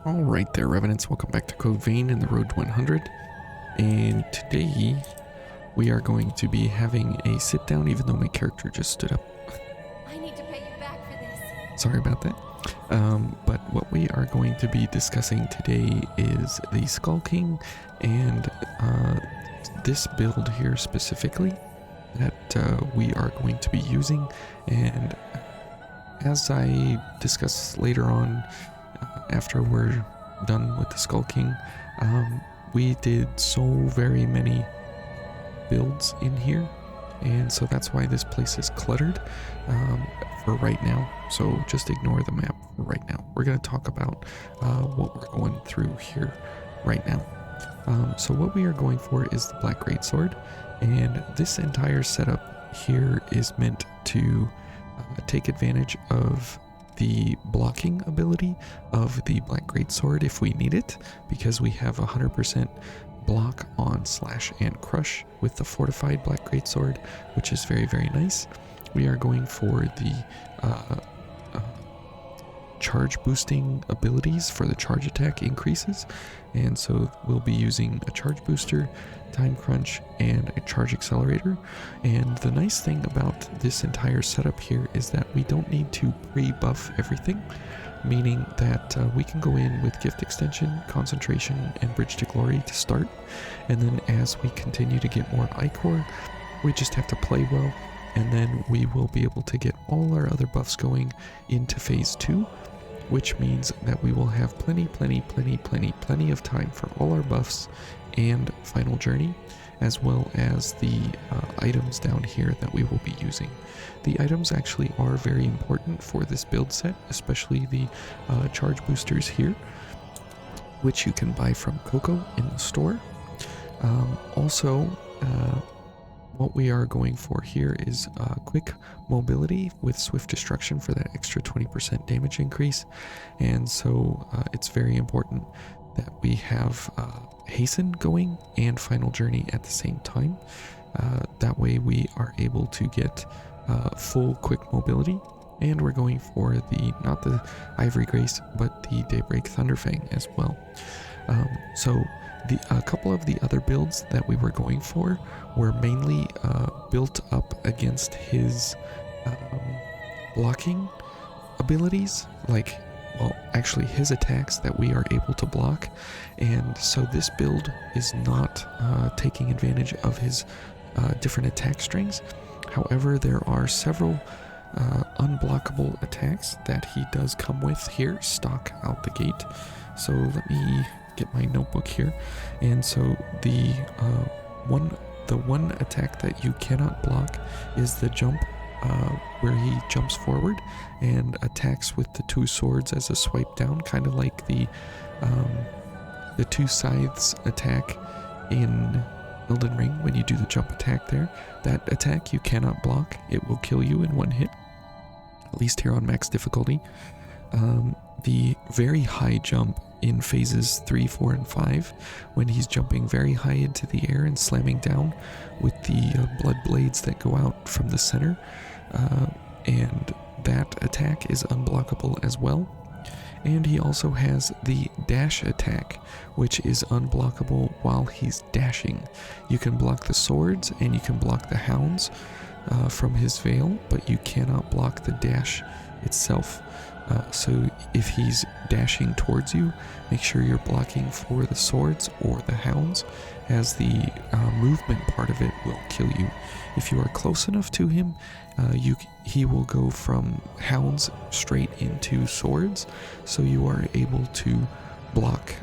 Alright there, Revenants, welcome back to Code Vein in the Road to 100. And today we are going to be having a sit down, even though my character just stood up. I need to pay you back for this. Sorry about that. But what we are going to be discussing today is the Skull King and this build here specifically that we are going to be using. And as I discuss later on, after we're done with the Skull King, we did so very many builds in here, and so that's why this place is cluttered for right now. So just ignore the map for right now. We're going to talk about what we're going through here right now. So what we are going for is the Black Greatsword, and this entire setup here is meant to take advantage of the blocking ability of the Black Greatsword if we need it, because we have 100% block on slash and crush with the fortified Black Greatsword, which is very, very nice. We are going for the charge boosting abilities for the charge attack increases, and so we'll be using a charge booster, time crunch, and a charge accelerator. And the nice thing about this entire setup here is that we don't need to pre-buff everything, meaning that we can go in with gift extension, concentration, and bridge to glory to start, and then as we continue to get more ichor, we just have to play well, and then we will be able to get all our other buffs going into phase 2, which means that we will have plenty of time for all our buffs and final journey, as well as the items down here that we will be using. The items actually are very important for this build set, especially the charge boosters here, which you can buy from Coco in the store. Also, what we are going for here is quick mobility with swift destruction for that extra 20% damage increase, and so it's very important that we have hasten going and final journey at the same time. That way we are able to get full quick mobility, and we're going for the not the Ivory Grace but the Daybreak Thunderfang as well. So a couple of the other builds that we were going for were mainly built up against his blocking abilities, like, well, actually his attacks that we are able to block, and so this build is not taking advantage of his different attack strings. However, there are several unblockable attacks that he does come with here, stock out the gate. So let me get my notebook here, and so the one attack that you cannot block is the jump, where he jumps forward and attacks with the two swords as a swipe down, kind of like the two scythes attack in Elden Ring when you do the jump attack there. That attack you cannot block, it will kill you in one hit, at least here on max difficulty. The very high jump in phases 3, 4, and 5, when he's jumping very high into the air and slamming down with the blood blades that go out from the center, and that attack is unblockable as well. And he also has the dash attack, which is unblockable while he's dashing. You can block the swords and you can block the hounds from his veil, but you cannot block the dash itself. So if he's dashing towards you, make sure you're blocking for the swords or the hounds, as the movement part of it will kill you. If you are close enough to him, he will go from hounds straight into swords, so you are able to block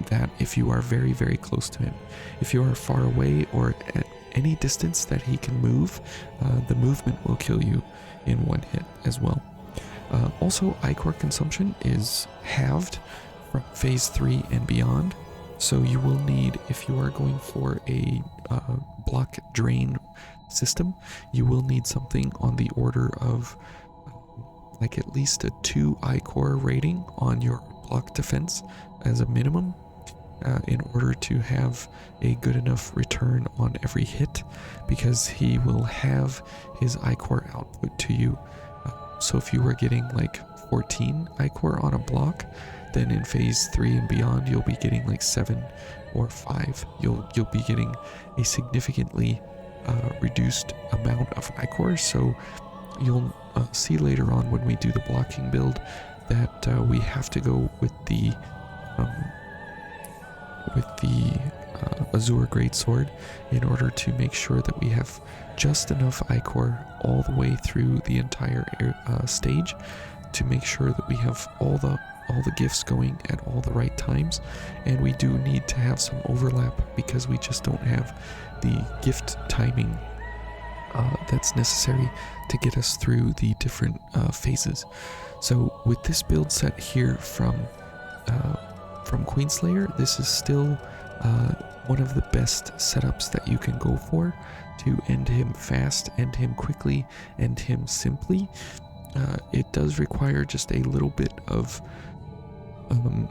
that if you are very, very close to him. If you are far away or at any distance that he can move, the movement will kill you in one hit as well. Also, ichor consumption is halved from phase 3 and beyond, so you will need, if you are going for a block drain system, you will need something on the order of like at least a 2 ichor rating on your block defense as a minimum, in order to have a good enough return on every hit, because he will have his ichor output to you. So if you were getting like 14 ichor on a block, then in phase 3 and beyond you'll be getting like 7 or 5. You'll be getting a significantly reduced amount of ichor, so you'll see later on when we do the blocking build that we have to go with the Azure Greatsword in order to make sure that we have just enough ichor all the way through the entire stage to make sure that we have all the gifts going at all the right times. And we do need to have some overlap because we just don't have the gift timing that's necessary to get us through the different phases. So with this build set here from Queenslayer, this is still one of the best setups that you can go for to end him fast, end him quickly, end him simply. It does require just a little bit of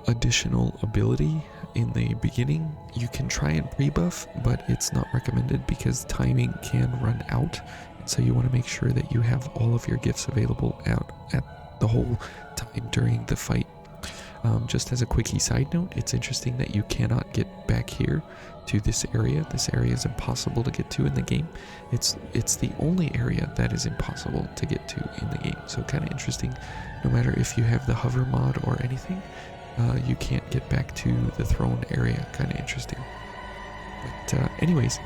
additional ability in the beginning. You can try and pre-buff, but it's not recommended because timing can run out. So you want to make sure that you have all of your gifts available out at the whole time during the fight. Just as a quickie side note, it's interesting that you cannot get back here to this area. This area is impossible to get to in the game. It's the only area that is impossible to get to in the game. So kind of interesting. No matter if you have the hover mod or anything, you can't get back to the throne area. Kind of interesting. But anyways,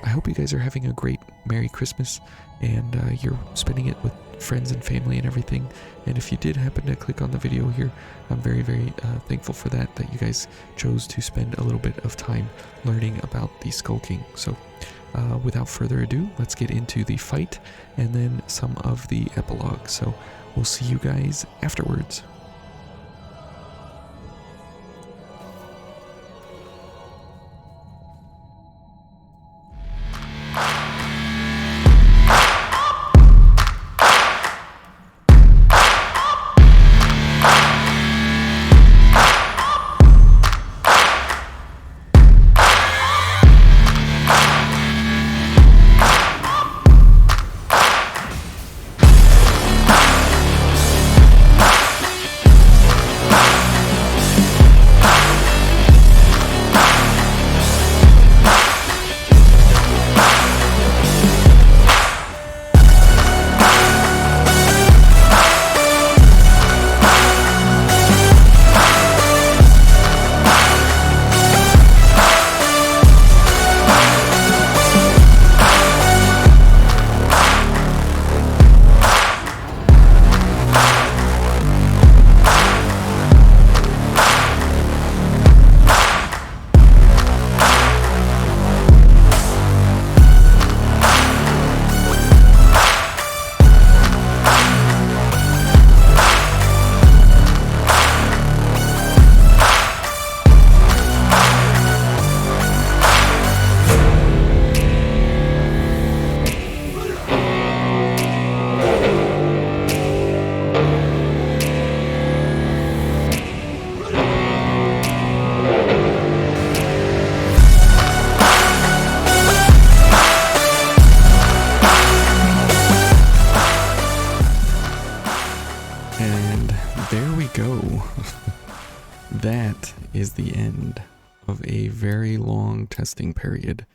I hope you guys are having a great Merry Christmas and you're spending it with friends and family and everything. And if you did happen to click on the video here, I'm very thankful for that you guys chose to spend a little bit of time learning about the Skull King. So without further ado, let's get into the fight and then some of the epilogue. So we'll see you guys afterwards. That is the end of a very long testing period.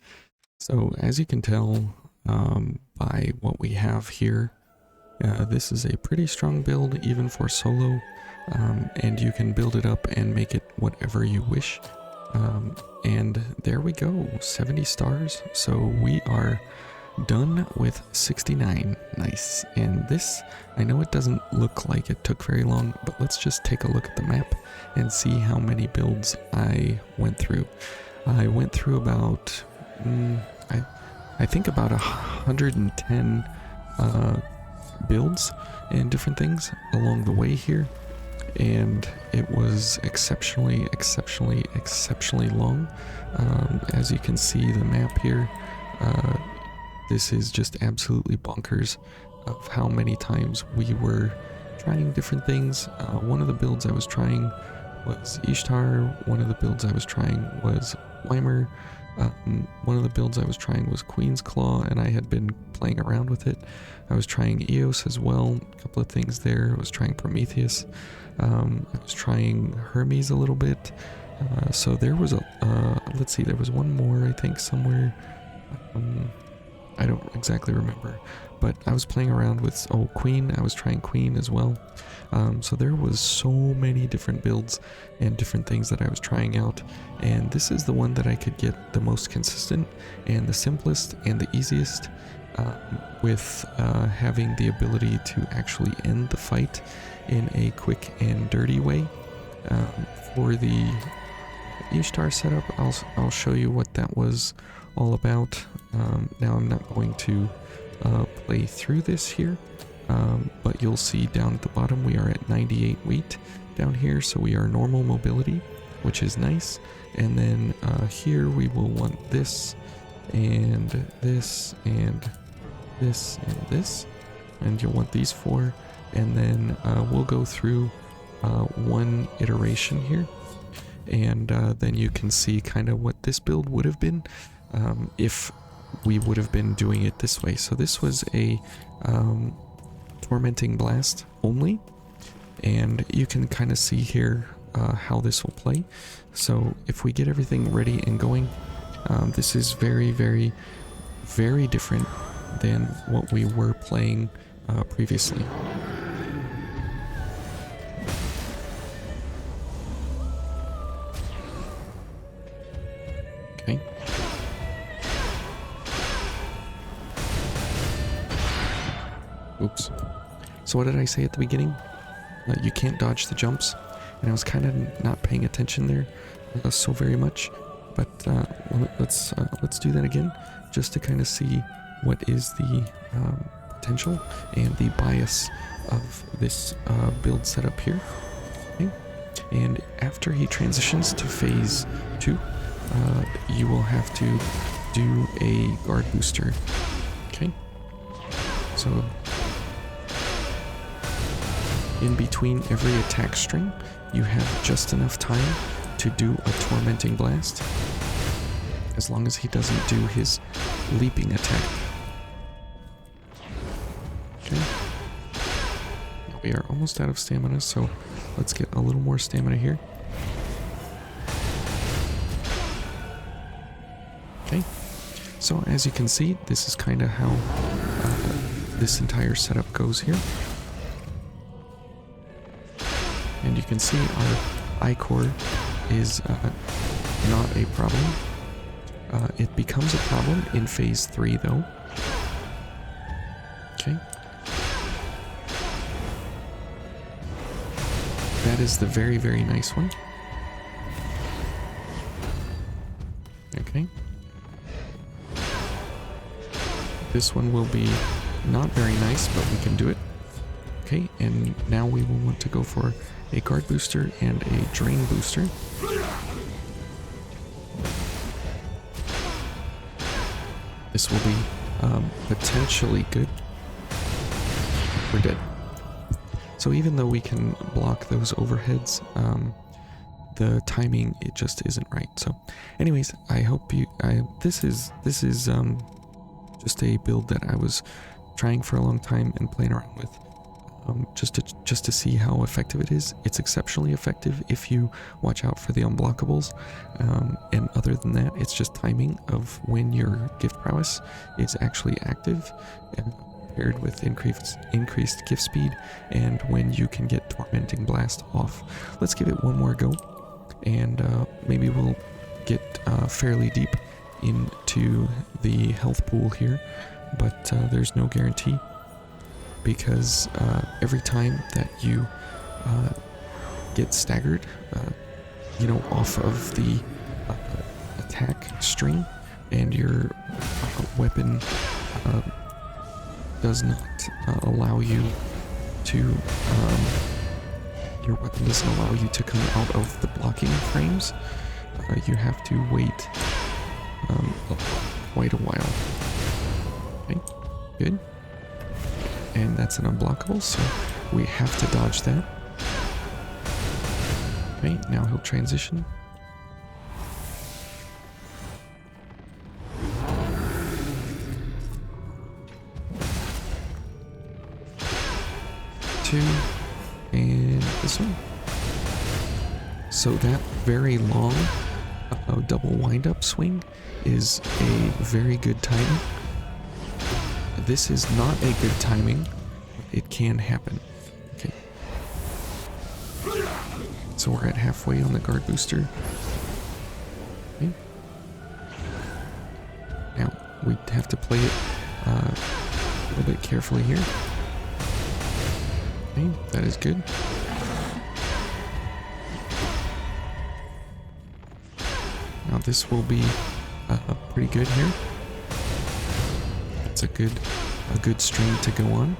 So as you can tell by what we have here, this is a pretty strong build even for solo, and you can build it up and make it whatever you wish. And there we go, 70 stars. So we are done with 69. Nice. And this, I know it doesn't look like it took very long, but let's just take a look at the map and see how many builds I went through. I went through about I think about 110 builds and different things along the way here, and it was exceptionally long. As you can see the map here, this is just absolutely bonkers of how many times we were trying different things. One of the builds I was trying was Ishtar. One of the builds I was trying was Weimer. One of the builds I was trying was Queen's Claw, and I had been playing around with it. I was trying Eos as well, a couple of things there. I was trying Prometheus. I was trying Hermes a little bit. So there was let's see, there was one more, I think, somewhere. I don't exactly remember, but I was playing around with, Queen. I was trying Queen as well. So there was so many different builds and different things that I was trying out, and this is the one that I could get the most consistent and the simplest and the easiest, with having the ability to actually end the fight in a quick and dirty way. For the Ishtar setup, I'll show you what that was all about. Now I'm not going to play through this here, but you'll see down at the bottom we are at 98 weight down here, so we are normal mobility, which is nice. And then here we will want this and this and this and this, and you'll want these four, and then we'll go through one iteration here, and then you can see kind of what this build would have been if we would have been doing it this way. So this was a Tormenting Blast only, and you can kind of see here how this will play. So if we get everything ready and going, this is very, very, very different than what we were playing previously. Okay. Oops. So what did I say at the beginning? You can't dodge the jumps, and I was kind of not paying attention there so very much. But let's do that again, just to kind of see what is the potential and the bias of this build setup here. Okay. And after he transitions to phase 2, you will have to do a guard booster. Okay. So in between every attack string, you have just enough time to do a Tormenting Blast, as long as he doesn't do his leaping attack. Okay. We are almost out of stamina, so let's get a little more stamina here. Okay. So as you can see, this is kind of how this entire setup goes here. And you can see our I-core is not a problem. It becomes a problem in phase 3 though. Okay. That is the very, very nice one. Okay. This one will be not very nice, but we can do it. Okay, and now we will want to go for a guard booster and a drain booster. This will be potentially good. We're dead. So even though we can block those overheads, the timing, it just isn't right. So anyways, I hope you, this is just a build that I was trying for a long time and playing around with. Just to see how effective it is. It's exceptionally effective if you watch out for the unblockables, and other than that, it's just timing of when your gift prowess is actually active, paired with increased gift speed, and when you can get Tormenting Blast off. Let's give it one more go, and maybe we'll get fairly deep into the health pool here, but there's no guarantee, because every time that you get staggered, off of the attack string, and your weapon does not allow you to, come out of the blocking frames, you have to wait quite a while. Okay, good. And that's an unblockable, so we have to dodge that. Okay, now he'll transition. Two, and this one. So that very long double wind-up swing is a very good timing. This is not a good timing. It can happen. Okay. So we're at halfway on the guard booster. Okay. Now we have to play it a little bit carefully here. Okay, that is good. Now this will be pretty good here. It's a good string to go on.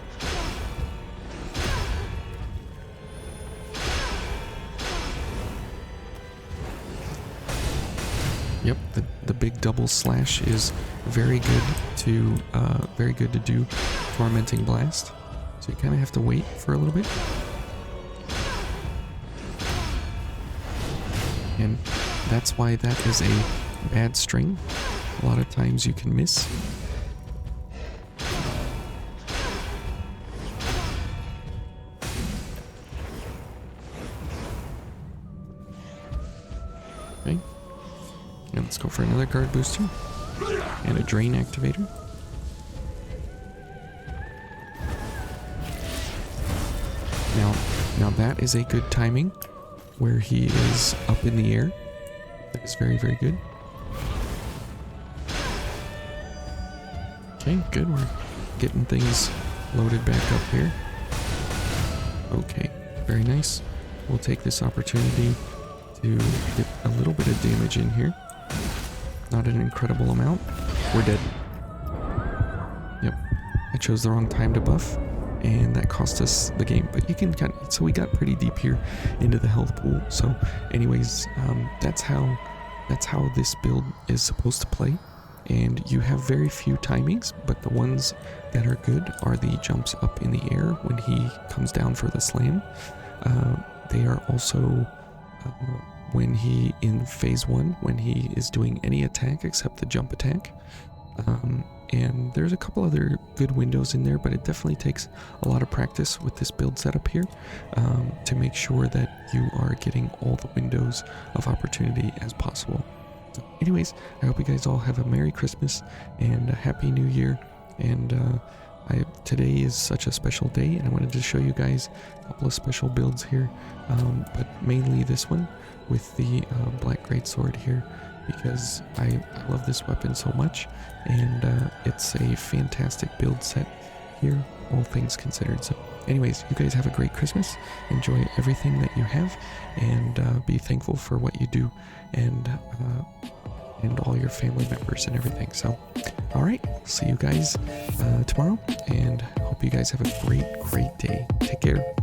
Yep, the big double slash is very good to do tormenting blast. So you kind of have to wait for a little bit. And that's why that is a bad string. A lot of times you can miss. Okay. And let's go for another guard booster. And a drain activator. Now that is a good timing where he is up in the air. That is very, very good. Okay, good. We're getting things loaded back up here. Okay, very nice. We'll take this opportunity to get a little bit of damage in here. Not an incredible amount. We're dead. Yep, I chose the wrong time to buff, and that cost us the game. But you can kind of, so we got pretty deep here into the health pool. So anyways, that's how this build is supposed to play. And you have very few timings, but the ones that are good are the jumps up in the air when he comes down for the slam. They are also when he, in phase 1, when he is doing any attack except the jump attack. And there's a couple other good windows in there, but it definitely takes a lot of practice with this build setup here to make sure that you are getting all the windows of opportunity as possible. So anyways, I hope you guys all have a Merry Christmas and a Happy New Year. And today is such a special day, and I wanted to show you guys a couple of special builds here, but mainly this one with the Black Greatsword here, because I love this weapon so much, and it's a fantastic build set here, all things considered. So anyways, you guys have a great Christmas, enjoy everything that you have, and be thankful for what you do, and all your family members and everything. So alright, see you guys tomorrow, and hope you guys have a great day. Take care.